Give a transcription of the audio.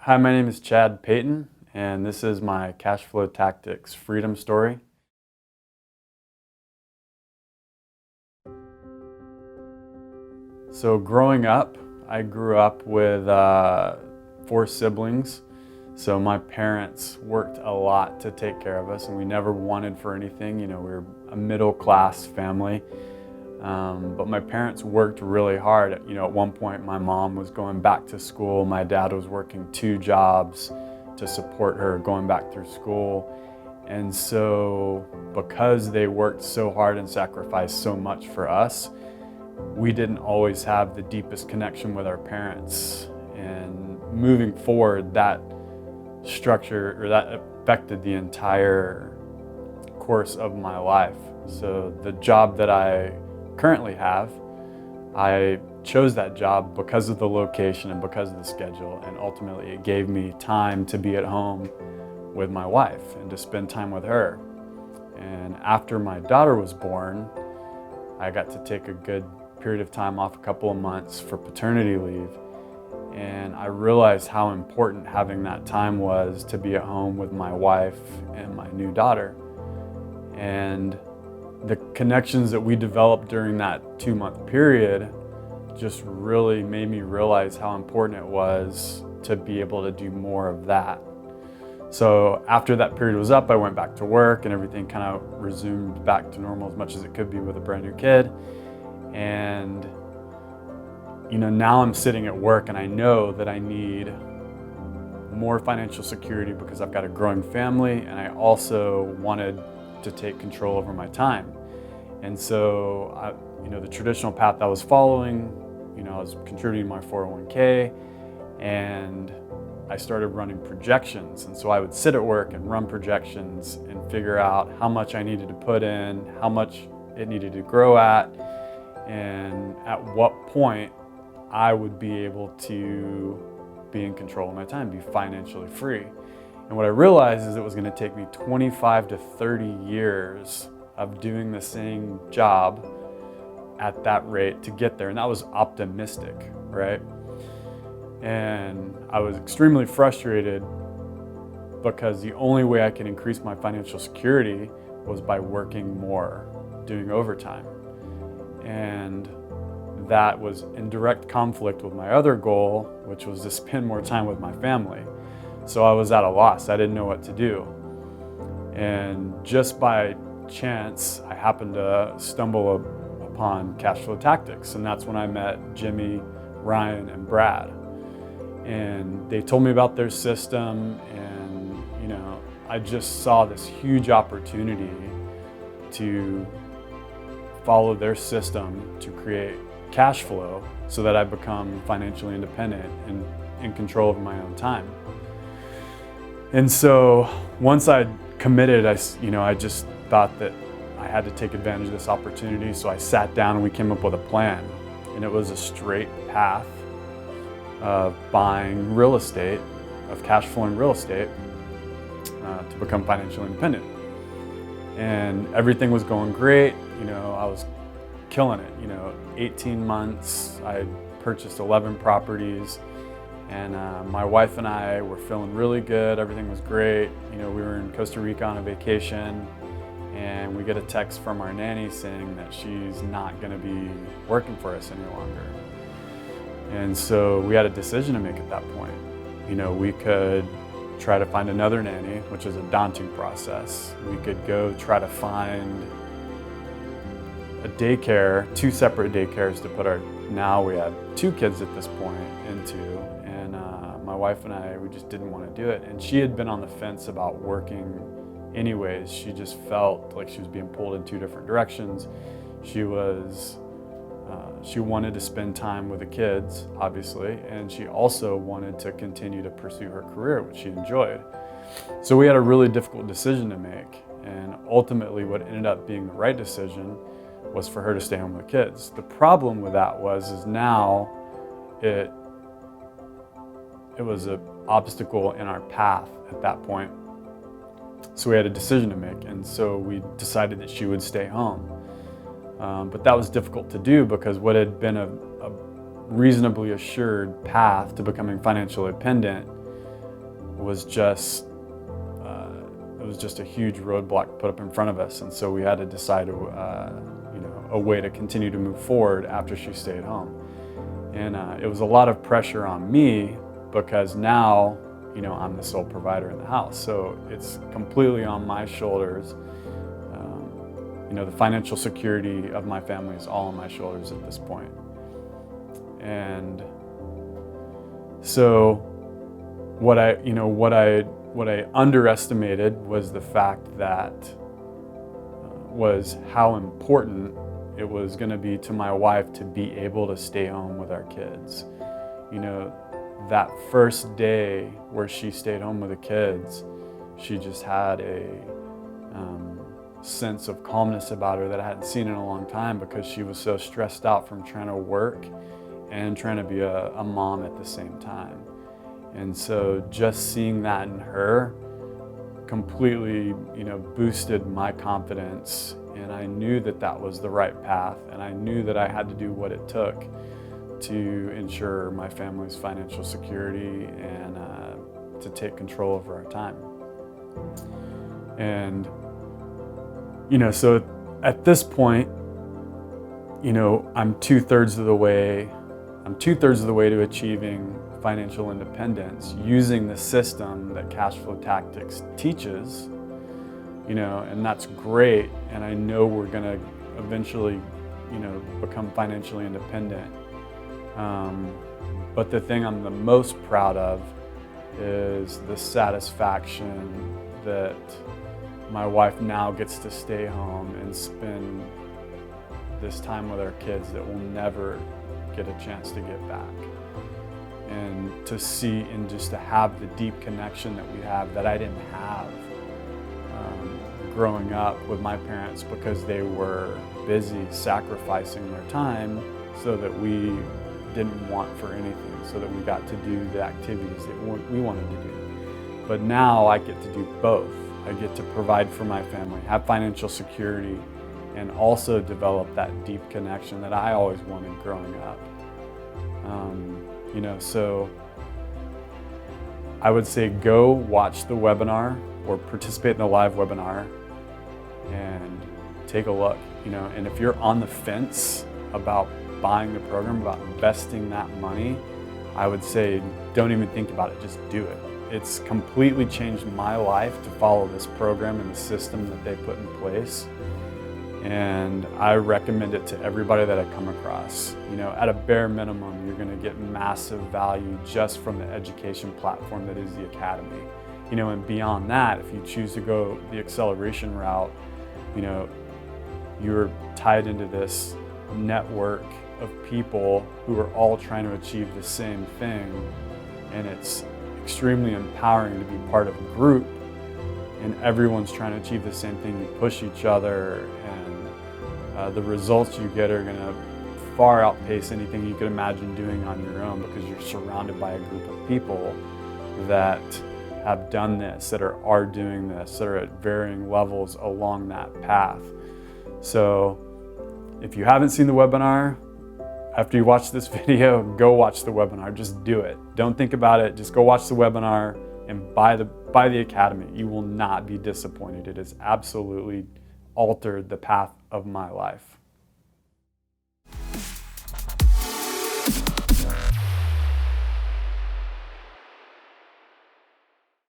Hi, my name is Chad Payton, and this is my CashFlow Tactics freedom story. So growing up, I grew up with four siblings. So my parents worked a lot to take care of us, and we never wanted for anything. We were a middle-class family. But my parents worked really hard. At one point, my mom was going back to school. My dad was working two jobs to support her going back through school. And so because they worked so hard and sacrificed so much for us, we didn't always have the deepest connection with our parents. And moving forward, that structure or that affected the entire course of my life. So the job that I currently have, I chose that job because of the location and because of the schedule, and ultimately it gave me time to be at home with my wife and to spend time with her. And after my daughter was born, I got to take a good period of time off, a couple of months for paternity leave, and I realized how important having that time was to be at home with my wife and my new daughter. And the connections that we developed during that 2-month period just really made me realize how important it was to be able to do more of that. So after that period was up, I went back to work and everything kind of resumed back to normal as much as it could be with a brand new kid. And now I'm sitting at work and I know that I need more financial security because I've got a growing family, and I also wanted to take control over my time. And so, the traditional path I was following, I was contributing to my 401k, and I started running projections. And so I would sit at work and run projections and figure out how much I needed to put in, how much it needed to grow at, and at what point I would be able to be in control of my time, be financially free. And what I realized is it was going to take me 25 to 30 years of doing the same job at that rate to get there. And that was optimistic, right? And I was extremely frustrated because the only way I could increase my financial security was by working more, doing overtime. And that was in direct conflict with my other goal, which was to spend more time with my family. So I was at a loss. I didn't know what to do. And just by chance, I happened to stumble upon CashFlow Tactics. And that's when I met Jimmy, Ryan, and Brad. And they told me about their system, and I just saw this huge opportunity to follow their system to create cash flow so that I become financially independent and in control of my own time. And so once I'd committed, I just thought that I had to take advantage of this opportunity. So I sat down and we came up with a plan. And it was a straight path of buying real estate, of cash flowing real estate to become financially independent. And everything was going great. I was killing it. 18 months, I purchased 11 properties. And my wife and I were feeling really good. Everything was great. We were in Costa Rica on a vacation, and we get a text from our nanny saying that she's not going to be working for us any longer. And so we had a decision to make at that point. We could try to find another nanny, which is a daunting process. We could go try to find a daycare, two separate daycares to put now we had 2 kids at this point into. My wife and I, we just didn't want to do it. And she had been on the fence about working anyways. She just felt like she was being pulled in 2 different directions. She wanted to spend time with the kids, obviously, and she also wanted to continue to pursue her career, which she enjoyed. So we had a really difficult decision to make. And ultimately what ended up being the right decision was for her to stay home with the kids. The problem with that is now it was an obstacle in our path at that point. So we had a decision to make, and so we decided that she would stay home. But that was difficult to do because what had been a reasonably assured path to becoming financially independent was just a huge roadblock put up in front of us, and so we had to decide a way to continue to move forward after she stayed home. And it was a lot of pressure on me because now I'm the sole provider in the house, so it's completely on my shoulders. The financial security of my family is all on my shoulders at this point. And so what I underestimated was the fact that was how important it was going to be to my wife to be able to stay home with our kids. That first day where she stayed home with the kids, she just had a sense of calmness about her that I hadn't seen in a long time, because she was so stressed out from trying to work and trying to be a mom at the same time. And so just seeing that in her completely, boosted my confidence, and I knew that that was the right path, and I knew that I had to do what it took to ensure my family's financial security and to take control over our time. And so at this point, I'm two-thirds of the way to achieving financial independence using the system that CashFlow Tactics teaches, and that's great. And I know we're gonna eventually, become financially independent. But the thing I'm the most proud of is the satisfaction that my wife now gets to stay home and spend this time with our kids that we'll never get a chance to get back. And to see and just to have the deep connection that we have that I didn't have growing up with my parents, because they were busy sacrificing their time so that we didn't want for anything, so that we got to do the activities that we wanted to do. But now I get to do both. I get to provide for my family, have financial security, and also develop that deep connection that I always wanted growing up. So I would say go watch the webinar or participate in the live webinar and take a look. And if you're on the fence about buying the program, about investing that money, I would say don't even think about it, just do it. It's completely changed my life to follow this program and the system that they put in place. And I recommend it to everybody that I come across. At a bare minimum, you're gonna get massive value just from the education platform that is the Academy. And beyond that, if you choose to go the acceleration route, you're tied into this network of people who are all trying to achieve the same thing. And it's extremely empowering to be part of a group, and everyone's trying to achieve the same thing. You push each other, and the results you get are going to far outpace anything you could imagine doing on your own, because you're surrounded by a group of people that have done this, that are doing this, that are at varying levels along that path. So if you haven't seen the webinar, after you watch this video, go watch the webinar. Just do it. Don't think about it. Just go watch the webinar and buy the Academy. You will not be disappointed. It has absolutely altered the path of my life.